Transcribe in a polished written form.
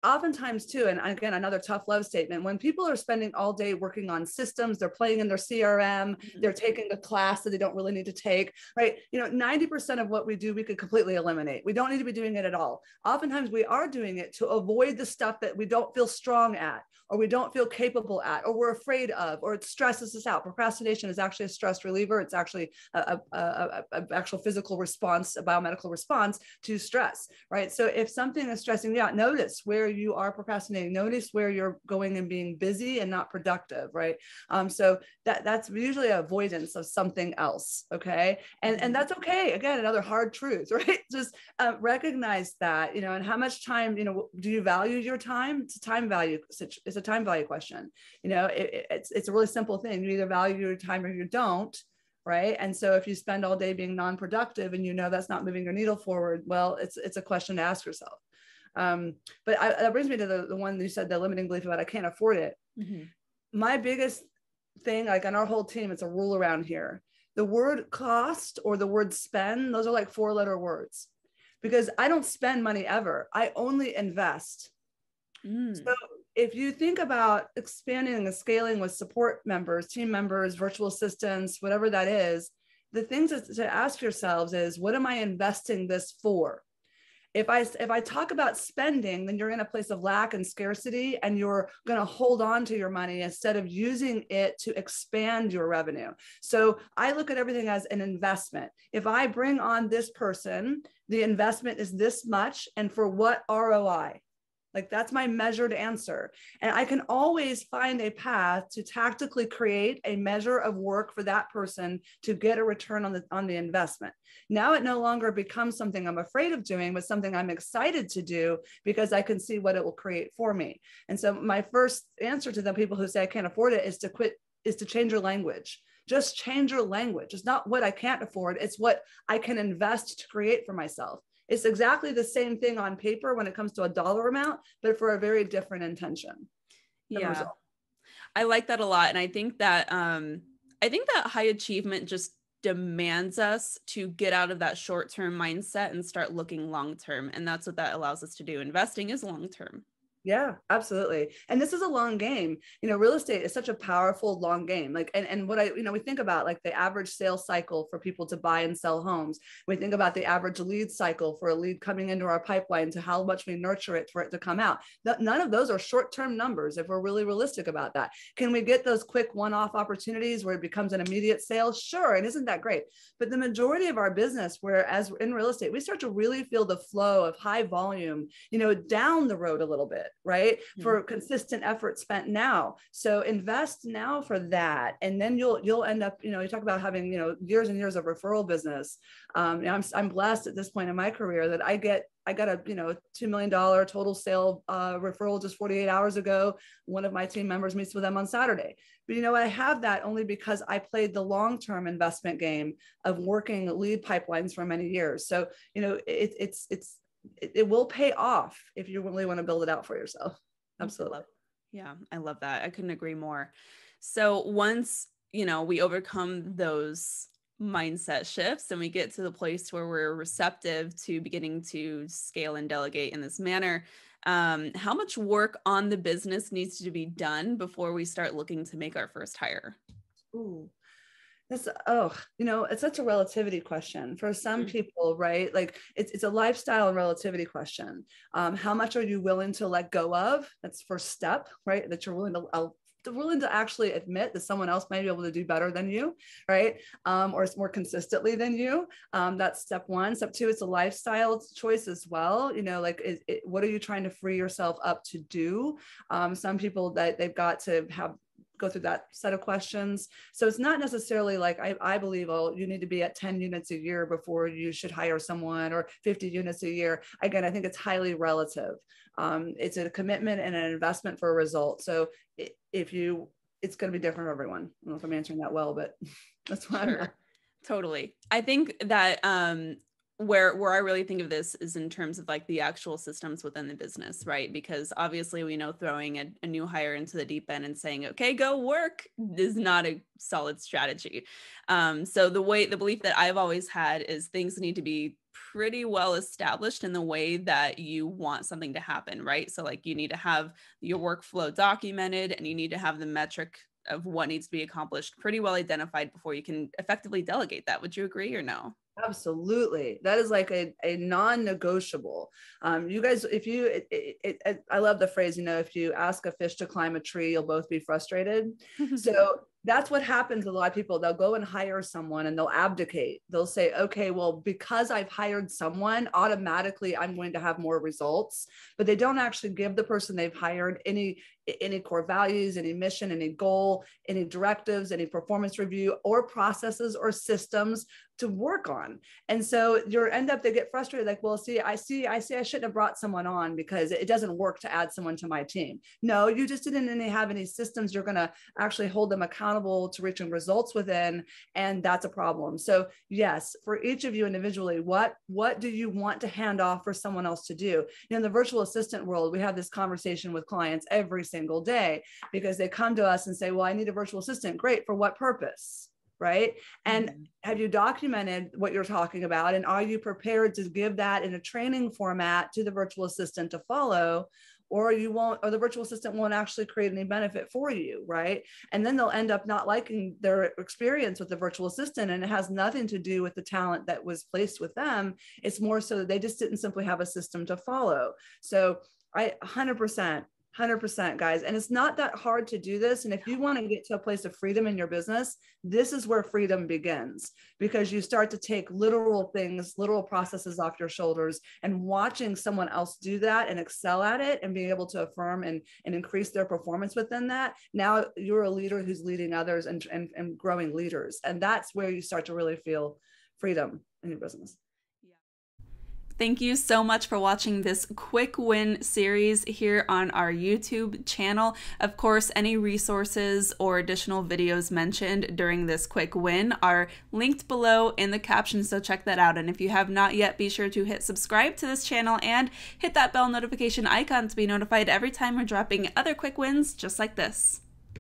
oftentimes too, and again, another tough love statement, when people are spending all day working on systems, they're playing in their CRM, they're taking a class that they don't really need to take, right? 90% of what we do, we could completely eliminate. We don't need to be doing it at all. Oftentimes we are doing it to avoid the stuff that we don't feel strong at, or we don't feel capable at, or we're afraid of, or it stresses us out. Procrastination is actually a stress reliever. It's actually a actual physical response, a biomedical response to stress, right? So if something is stressing you out, notice where you are procrastinating, notice where you're going and being busy and not productive, right? So that's usually avoidance of something else, okay? And that's okay. Again, another hard truth, right? Just recognize that, and how much time, do you value your time? It's a time value. It's a time value question. It's a really simple thing. You either value your time or you don't, right? And so if you spend all day being non-productive and that's not moving your needle forward, well, it's a question to ask yourself. But that brings me to the one you said, the limiting belief about I can't afford it. Mm-hmm. My biggest thing, like on our whole team, it's a rule around here. The word cost or the word spend, those are like 4-letter words, because I don't spend money ever. I only invest. So if you think about expanding and scaling with support members, team members, virtual assistants, whatever that is, the things to ask yourselves is, what am I investing this for? If I talk about spending, then you're in a place of lack and scarcity, and you're going to hold on to your money instead of using it to expand your revenue. So I look at everything as an investment. If I bring on this person, the investment is this much, and for what ROI? Like, that's my measured answer. And I can always find a path to tactically create a measure of work for that person to get a return on the investment. Now it no longer becomes something I'm afraid of doing, but something I'm excited to do because I can see what it will create for me. And so my first answer to the people who say I can't afford it is to change your language. Just change your language. It's not what I can't afford. It's what I can invest to create for myself. It's exactly the same thing on paper when it comes to a dollar amount, but for a very different intention. Yeah, I like that a lot. And I think that high achievement just demands us to get out of that short-term mindset and start looking long-term. And that's what that allows us to do. Investing is long-term. Yeah, absolutely. And this is a long game. Real estate is such a powerful long game. Like, and what we think about, like, the average sales cycle for people to buy and sell homes. We think about the average lead cycle for a lead coming into our pipeline, to how much we nurture it for it to come out. None of those are short-term numbers if we're really realistic about that. Can we get those quick one-off opportunities where it becomes an immediate sale? Sure. And isn't that great? But the majority of our business, whereas in real estate, we start to really feel the flow of high volume, down the road a little bit, right? Mm-hmm. For consistent effort spent now. So invest now for that. And then you'll end up, you talk about having, years and years of referral business. I'm blessed at this point in my career that I got a $2 million total sale referral just 48 hours ago. One of my team members meets with them on Saturday. But I have that only because I played the long-term investment game of working lead pipelines for many years. So it will pay off if you really want to build it out for yourself. Absolutely. I love that. I couldn't agree more. So once, we overcome those mindset shifts and we get to the place where we're receptive to beginning to scale and delegate in this manner, how much work on the business needs to be done before we start looking to make our first hire? Ooh. It's such a relativity question for some people, right? Like it's a lifestyle and relativity question. How much are you willing to let go of? That's first step, right? That you're willing to actually admit that someone else might be able to do better than you, right? Or more consistently than you. That's step one. Step two, it's a lifestyle choice as well. What are you trying to free yourself up to do? Some people that they've got to go through that set of questions. So it's not necessarily like I believe, you need to be at 10 units a year before you should hire someone, or 50 units a year. Again, I think it's highly relative. It's a commitment and an investment for a result. So it's going to be different for everyone. I don't know if I'm answering that well, but that's why I'm at. Totally. I think that where I really think of this is in terms of like the actual systems within the business, right? Because obviously we know throwing a new hire into the deep end and saying, okay, go work is not a solid strategy. So the belief that I've always had is things need to be pretty well established in the way that you want something to happen, right? So like you need to have your workflow documented and you need to have the metric of what needs to be accomplished pretty well identified before you can effectively delegate that. Would you agree or no? Absolutely. That is like a non-negotiable. You guys, if you, I love the phrase, you know, if you ask a fish to climb a tree, you'll both be frustrated. So that's what happens with a lot of people. They'll go and hire someone and they'll abdicate. They'll say, okay, well, because I've hired someone, automatically I'm going to have more results, but they don't actually give the person they've hired any core values, any mission, any goal, any directives, any performance review or processes or systems to work on. And so they get frustrated, like, well, I shouldn't have brought someone on because it doesn't work to add someone to my team. No, you just didn't have any systems you're going to actually hold them accountable to reaching results within. And that's a problem. So yes, for each of you individually, what do you want to hand off for someone else to do? You know, in the virtual assistant world, we have this conversation with clients every single day because they come to us and say, well, I need a virtual assistant. Great. For what purpose? Right. And have you documented what you're talking about? And are you prepared to give that in a training format to the virtual assistant to follow? Or the virtual assistant won't actually create any benefit for you, right? And then they'll end up not liking their experience with the virtual assistant, and it has nothing to do with the talent that was placed with them. It's more so that they just didn't simply have a system to follow. So I 100%, guys. And it's not that hard to do this. And if you want to get to a place of freedom in your business, this is where freedom begins, because you start to take literal processes off your shoulders, and watching someone else do that and excel at it and being able to affirm and increase their performance within that. Now you're a leader who's leading others and growing leaders. And that's where you start to really feel freedom in your business. Thank you so much for watching this quick win series here on our YouTube channel. Of course, any resources or additional videos mentioned during this quick win are linked below in the caption, so check that out. And if you have not yet, be sure to hit subscribe to this channel and hit that bell notification icon to be notified every time we're dropping other quick wins just like this.